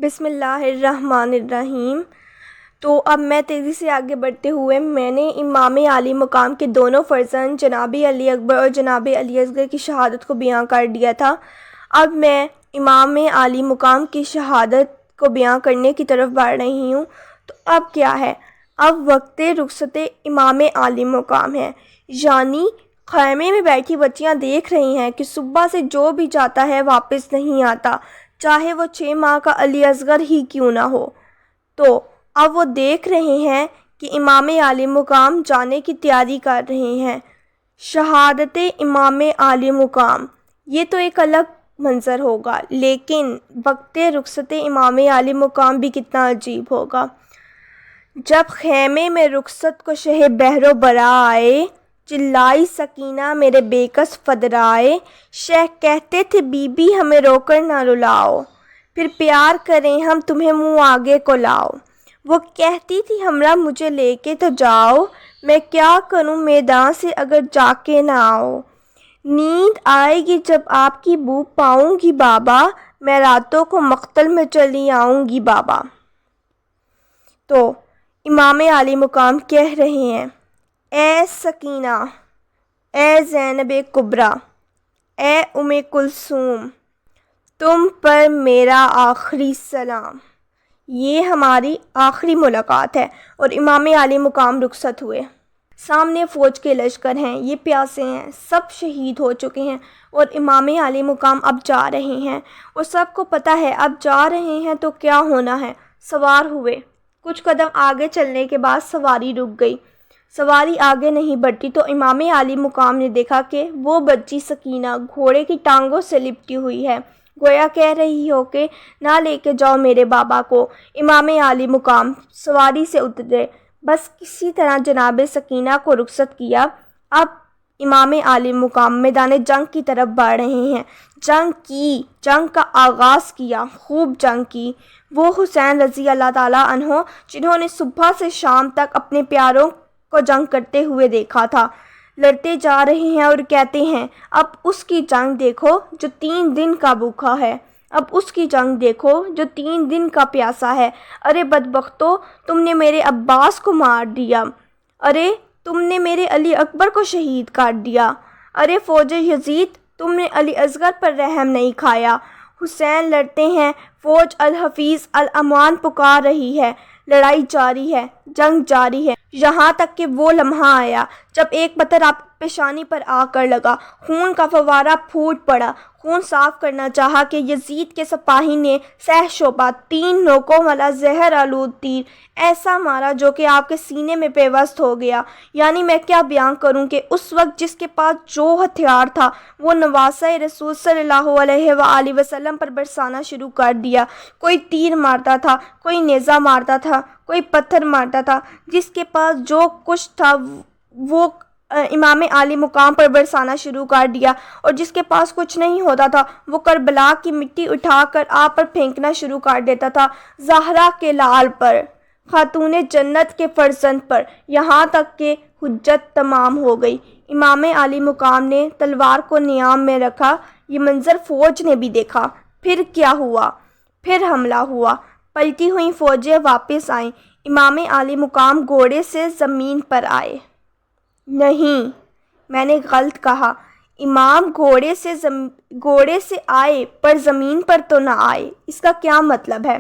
بسم اللہ الرحمن الرحیم۔ تو اب میں تیزی سے آگے بڑھتے ہوئے میں نے امام عالی مقام کے دونوں فرزند جناب علی اکبر اور جناب علی اصغر کی شہادت کو بیان کر دیا تھا۔ اب میں امام عالی مقام کی شہادت کو بیان کرنے کی طرف بڑھ رہی ہوں۔ تو اب کیا ہے؟ اب وقت رخصت امام عالی مقام ہے، یعنی خیمے میں بیٹھی بچیاں دیکھ رہی ہیں کہ صبح سے جو بھی جاتا ہے واپس نہیں آتا، چاہے وہ 6 ماہ کا علی اصغر ہی کیوں نہ ہو۔ تو اب وہ دیکھ رہے ہیں کہ امام عالی مقام جانے کی تیاری کر رہے ہیں۔ شہادت امام عالی مقام یہ تو ایک الگ منظر ہوگا، لیکن وقت رخصت امام عالی مقام بھی کتنا عجیب ہوگا۔ جب خیمے میں رخصت کو شہ بحر و برا آئے، چلائی سکینہ میرے بے کس فدرائے، شہ کہتے تھے بی بی ہمیں رو کر نہ رلاؤ، پھر پیار کریں ہم تمہیں منہ آگے کو لاؤ۔ وہ کہتی تھی ہمراہ مجھے لے کے تو جاؤ، میں کیا کروں میدان سے اگر جا کے نہ آؤ۔ نیند آئے گی جب آپ کی بو پاؤں گی بابا، میں راتوں کو مقتل میں چلی آؤں گی بابا۔ تو امام عالی مقام کہہ رہے ہیں، اے سکینہ، اے زینب کبریٰ، اے ام کلثوم، تم پر میرا آخری سلام۔ یہ ہماری آخری ملاقات ہے۔ اور امام عالی مقام رخصت ہوئے۔ سامنے فوج کے لشکر ہیں، یہ پیاسے ہیں، سب شہید ہو چکے ہیں، اور امام عالی مقام اب جا رہے ہیں، اور سب کو پتہ ہے اب جا رہے ہیں تو کیا ہونا ہے۔ سوار ہوئے، کچھ قدم آگے چلنے کے بعد سواری رک گئی، سواری آگے نہیں بڑھتی تو امام عالی مقام نے دیکھا کہ وہ بچی سکینہ گھوڑے کی ٹانگوں سے لپٹی ہوئی ہے، گویا کہہ رہی ہو کہ نہ لے کے جاؤ میرے بابا کو۔ امام عالی مقام سواری سے اترے، بس کسی طرح جناب سکینہ کو رخصت کیا۔ اب امام عالی مقام میدان جنگ کی طرف بڑھ رہے ہیں۔ جنگ کا آغاز کیا، خوب جنگ کی۔ وہ حسین رضی اللہ تعالیٰ عنہ جنہوں نے صبح سے شام تک اپنے پیاروں کو جنگ کرتے ہوئے دیکھا تھا، لڑتے جا رہے ہیں اور کہتے ہیں اب اس کی جنگ دیکھو جو 3 دن کا بھوکا ہے، اب اس کی جنگ دیکھو جو 3 دن کا پیاسا ہے۔ ارے بدبختو، تم نے میرے عباس کو مار دیا، ارے تم نے میرے علی اکبر کو شہید کر دیا، ارے فوج یزید تم نے علی اصغر پر رحم نہیں کھایا۔ حسین لڑتے ہیں، فوج الحفیظ الامان پکار رہی ہے، لڑائی جاری ہے، جنگ جاری ہے، یہاں تک کہ وہ لمحہ آیا جب ایک پتھر آپ کی پیشانی پر آ کر لگا، خون کا فوارہ پھوٹ پڑا۔ خون صاف کرنا چاہا کہ یزید کے سپاہی نے سہ شعبہ 3 نوکوں والا زہر آلود تیر ایسا مارا جو کہ آپ کے سینے میں پیوست ہو گیا۔ یعنی میں کیا بیان کروں کہ اس وقت جس کے پاس جو ہتھیار تھا وہ نواسہ رسول صلی اللہ علیہ وآلہ وسلم پر برسانا شروع کر دیا۔ کوئی تیر مارتا تھا، کوئی نیزہ مارتا تھا، کوئی پتھر مارتا تھا، جس کے پاس جو کچھ تھا وہ امام عالی مقام پر برسانا شروع کر دیا، اور جس کے پاس کچھ نہیں ہوتا تھا وہ کربلا کی مٹی اٹھا کر آپ پر پھینکنا شروع کر دیتا تھا، زہرا کے لال پر، خاتون جنت کے فرزند پر، یہاں تک کہ حجت تمام ہو گئی۔ امام عالی مقام نے تلوار کو نیام میں رکھا۔ یہ منظر فوج نے بھی دیکھا۔ پھر کیا ہوا؟ پھر حملہ ہوا، پلٹی ہوئی فوجیں واپس آئیں، امام عالی مقام گھوڑے سے زمین پر آئے۔ نہیں، میں نے غلط کہا، امام گھوڑے سے آئے پر زمین پر تو نہ آئے۔ اس کا کیا مطلب ہے؟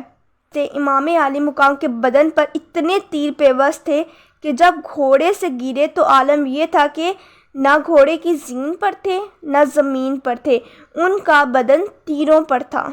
امام عالی مقام کے بدن پر اتنے تیر پیوست تھے کہ جب گھوڑے سے گرے تو عالم یہ تھا کہ نہ گھوڑے کی زین پر تھے نہ زمین پر تھے، ان کا بدن تیروں پر تھا۔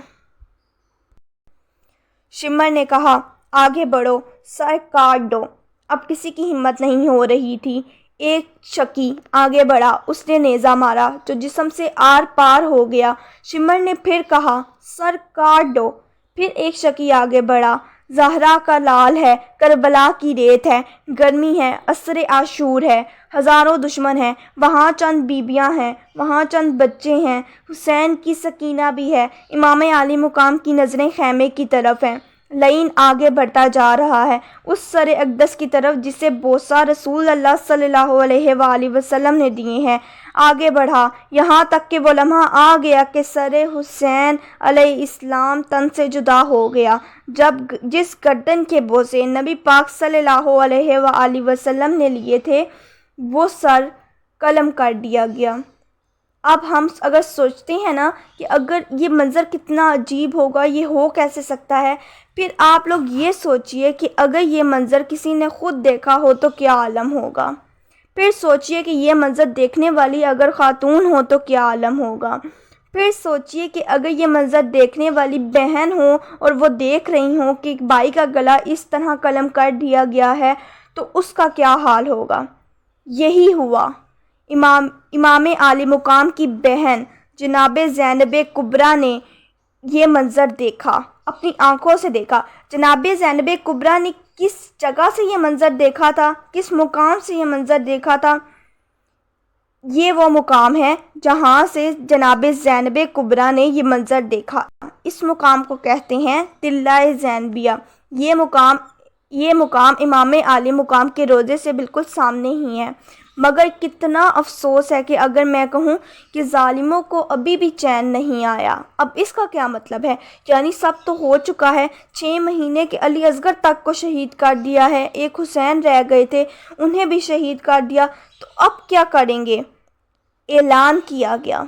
شمر نے کہا، آگے بڑھو، سر کاٹ دو۔ اب کسی کی ہمت نہیں ہو رہی تھی۔ ایک شکی آگے بڑھا، اس نے نیزہ مارا جو جسم سے آر پار ہو گیا۔ شمر نے پھر کہا، سر کاٹ دو۔ پھر ایک شکی آگے بڑھا، زہرا کا لال ہے، کربلا کی ریت ہے، گرمی ہے، عصر عاشور ہے، ہزاروں دشمن ہیں، وہاں چند بیبیاں ہیں، وہاں چند بچے ہیں، حسین کی سکینہ بھی ہے۔ امام عالی مقام کی نظریں خیمے کی طرف ہیں، لعین آگے بڑھتا جا رہا ہے، اس سر اقدس کی طرف جسے بوسہ رسول اللہ صلی اللہ علیہ وآلہ وسلم نے دیے ہیں۔ آگے بڑھا، یہاں تک کہ وہ لمحہ آ گیا کہ سر حسین علیہ السلام تن سے جدا ہو گیا، جس گردن کے بوسے نبی پاک صلی اللہ علیہ وآلہ وسلم نے لیے تھے وہ سر قلم کر دیا گیا۔ اب ہم اگر سوچتے ہیں نا کہ اگر یہ منظر کتنا عجیب ہوگا، یہ ہو کیسے سکتا ہے، پھر آپ لوگ یہ سوچئے کہ اگر یہ منظر کسی نے خود دیکھا ہو تو کیا عالم ہوگا۔ پھر سوچئے کہ یہ منظر دیکھنے والی اگر خاتون ہو تو کیا عالم ہوگا۔ پھر سوچئے کہ اگر یہ منظر دیکھنے والی بہن ہو اور وہ دیکھ رہی ہوں کہ بھائی کا گلا اس طرح قلم کر دیا گیا ہے تو اس کا کیا حال ہوگا۔ یہی ہوا، امام عالی مقام کی بہن جناب زینب کبریٰ نے یہ منظر دیکھا، اپنی آنکھوں سے دیکھا۔ جناب زینب کبریٰ نے کس جگہ سے یہ منظر دیکھا تھا، کس مقام سے یہ منظر دیکھا تھا؟ یہ وہ مقام ہے جہاں سے جناب زینب کبریٰ نے یہ منظر دیکھا۔ اس مقام کو کہتے ہیں تلہ زینبیہ۔ یہ مقام امام عالی مقام کے روضے سے بالکل سامنے ہی ہے۔ مگر کتنا افسوس ہے کہ اگر میں کہوں کہ ظالموں کو ابھی بھی چین نہیں آیا۔ اب اس کا کیا مطلب ہے؟ یعنی سب تو ہو چکا ہے، 6 مہینے کے علی اصغر تک کو شہید کر دیا ہے، ایک حسین رہ گئے تھے انہیں بھی شہید کر دیا، تو اب کیا کریں گے؟ اعلان کیا گیا۔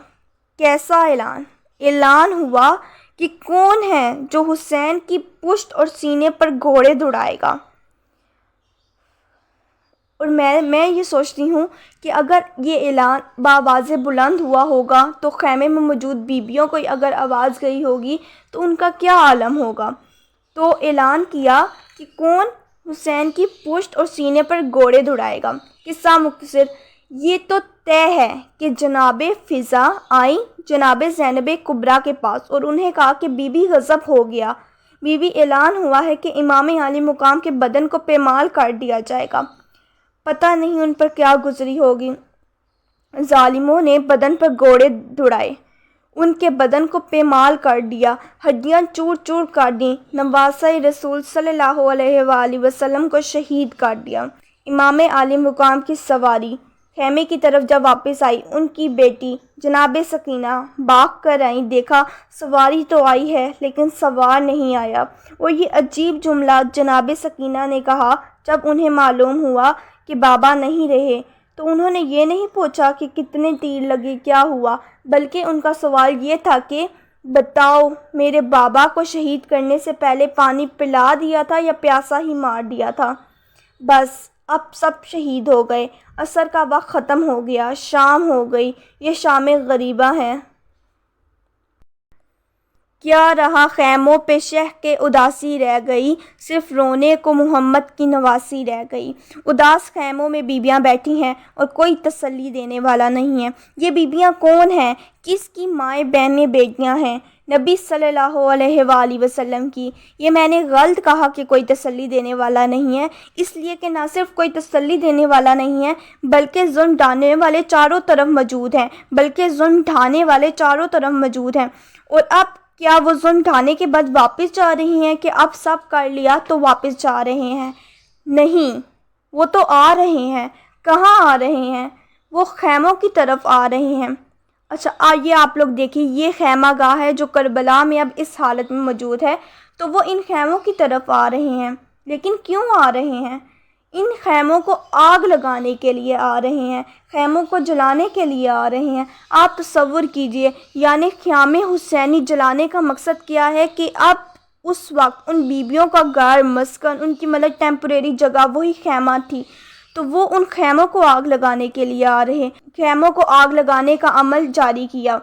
کیسا اعلان؟ اعلان ہوا کہ کون ہے جو حسین کی پشت اور سینے پر گھوڑے دوڑائے گا۔ اور میں یہ سوچتی ہوں کہ اگر یہ اعلان بآواز بلند ہوا ہوگا تو خیمے میں موجود بیویوں کو اگر آواز گئی ہوگی تو ان کا کیا عالم ہوگا۔ تو اعلان کیا کہ کون حسین کی پشت اور سینے پر گھوڑے دوڑائے گا۔ قصہ مختصر یہ تو طے ہے کہ جناب فضا آئیں جناب زینب کبریٰ کے پاس اور انہیں کہا کہ بی بی غضب ہو گیا، بی بی اعلان ہوا ہے کہ امام عالی مقام کے بدن کو پامال کر دیا جائے گا۔ پتہ نہیں ان پر کیا گزری ہوگی۔ ظالموں نے بدن پر گھوڑے دوڑائے، ان کے بدن کو پامال کر دیا، ہڈیاں چور چور کر دیں، نواسہ رسول صلی اللہ علیہ وآلہ وسلم کو شہید کر دیا۔ امام عالی مقام کی سواری خیمے کی طرف جب واپس آئی، ان کی بیٹی جناب سکینہ بھاگ کر آئیں، دیکھا سواری تو آئی ہے لیکن سوار نہیں آیا۔ اور یہ عجیب جملہ جناب سکینہ نے کہا جب انہیں معلوم ہوا کہ بابا نہیں رہے، تو انہوں نے یہ نہیں پوچھا کہ کتنے تیر لگے، کیا ہوا، بلکہ ان کا سوال یہ تھا کہ بتاؤ میرے بابا کو شہید کرنے سے پہلے پانی پلا دیا تھا یا پیاسا ہی مار دیا تھا۔ بس اب سب شہید ہو گئے، عصر کا وقت ختم ہو گیا، شام ہو گئی، یہ شام غریبہ ہے۔ کیا رہا خیموں پہ شہ کے اداسی رہ گئی، صرف رونے کو محمد کی نواسی رہ گئی۔ اداس خیموں میں بیویاں بیٹھی ہیں اور کوئی تسلی دینے والا نہیں ہے۔ یہ بیویاں کون ہیں؟ کس کی مائیں بہنیں بیٹیاں ہیں؟ نبی صلی اللہ علیہ وآلہ وسلم کی۔ یہ میں نے غلط کہا کہ کوئی تسلی دینے والا نہیں ہے، اس لیے کہ نہ صرف کوئی تسلی دینے والا نہیں ہے بلکہ ظلم ڈھانے والے چاروں طرف موجود ہیں، اور اب کیا وہ ظلم ڈھانے کے بعد واپس جا رہی ہیں کہ اب سب کر لیا تو واپس جا رہے ہیں؟ نہیں، وہ تو آ رہے ہیں۔ کہاں آ رہے ہیں؟ وہ خیموں کی طرف آ رہے ہیں۔ اچھا آئیے آپ لوگ دیکھیں، یہ خیمہ گاہ ہے جو کربلا میں اب اس حالت میں موجود ہے، تو وہ ان خیموں کی طرف آ رہے ہیں۔ لیکن کیوں آ رہے ہیں؟ ان خیموں کو آگ لگانے کے لیے آ رہے ہیں، خیموں کو جلانے کے لیے آ رہے ہیں۔ آپ تصور کیجئے، یعنی خیام حسینی جلانے کا مقصد کیا ہے کہ اب اس وقت ان بیویوں کا گھر مسکن، ان کی مطلب ٹیمپریری جگہ وہی خیمہ تھی، تو وہ ان خیموں کو آگ لگانے کے لیے آ رہے، خیموں کو آگ لگانے کا عمل جاری کیا۔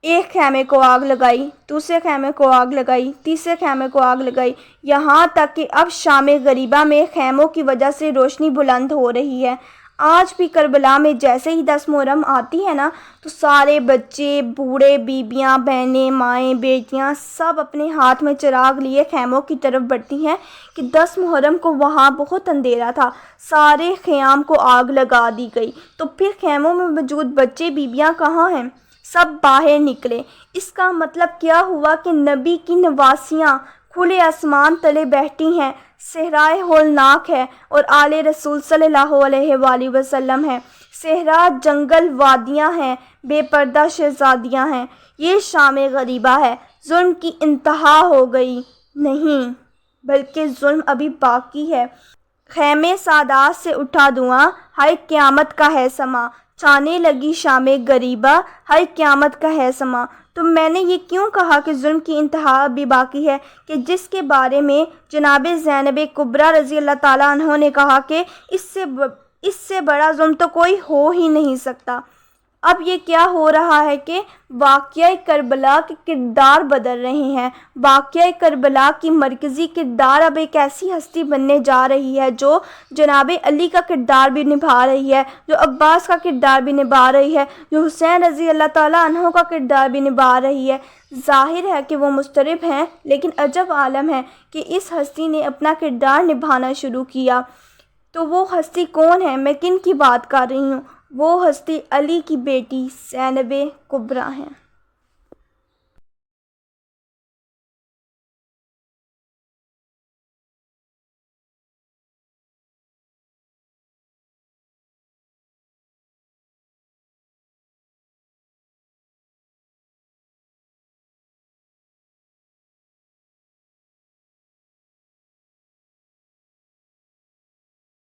ایک خیمے کو آگ لگائی، دوسرے خیمے کو آگ لگائی، تیسرے خیمے کو آگ لگائی، یہاں تک کہ اب شام غریبہ میں خیموں کی وجہ سے روشنی بلند ہو رہی ہے۔ آج بھی کربلا میں جیسے ہی 10 محرم آتی ہے نا تو سارے بچے، بوڑھے، بیبیاں، بہنیں، مائیں، بیٹیاں سب اپنے ہاتھ میں چراغ لیے خیموں کی طرف بڑھتی ہیں کہ 10 محرم کو وہاں بہت اندھیرا تھا، سارے خیام کو آگ لگا دی گئی، تو پھر خیموں میں موجود بچے، بیبیاں کہاں ہیں؟ سب باہر نکلے۔ اس کا مطلب کیا ہوا کہ نبی کی نواسیاں کھلے آسمان تلے بیٹھی ہیں، صحرائے ہولناک ہے اور آل رسول صلی اللہ علیہ وآلہ وسلم ہے۔ صحرا جنگل وادیاں ہیں، بے پردہ شہزادیاں ہیں۔ یہ شام غریبہ ہے۔ ظلم کی انتہا ہو گئی نہیں، بلکہ ظلم ابھی باقی ہے۔ خیمے سعادات سے اٹھا دھواں، ہائے قیامت کا ہے سماں۔ چھانے لگی شام غریبہ، ہائے قیامت کا ہے سماں۔ تو میں نے یہ کیوں کہا کہ ظلم کی انتہا ابھی باقی ہے، کہ جس کے بارے میں جناب زینب کبریٰ رضی اللہ تعالیٰ عنہ نے کہا کہ اس سے بڑا ظلم تو کوئی ہو ہی نہیں سکتا۔ اب یہ کیا ہو رہا ہے کہ واقعہ کربلا کے کردار بدل رہے ہیں۔ واقعہ کربلا کی مرکزی کردار اب ایک ایسی ہستی بننے جا رہی ہے جو جناب علی کا کردار بھی نبھا رہی ہے، جو عباس کا کردار بھی نبھا رہی ہے، جو حسین رضی اللہ تعالیٰ عنہ کا کردار بھی نبھا رہی ہے۔ ظاہر ہے کہ وہ مضطرب ہیں، لیکن عجب عالم ہے کہ اس ہستی نے اپنا کردار نبھانا شروع کیا۔ تو وہ ہستی کون ہے؟ میں کن کی بات کر رہی ہوں؟ وہ ہستی علی کی بیٹی زینب کبریٰ ہیں۔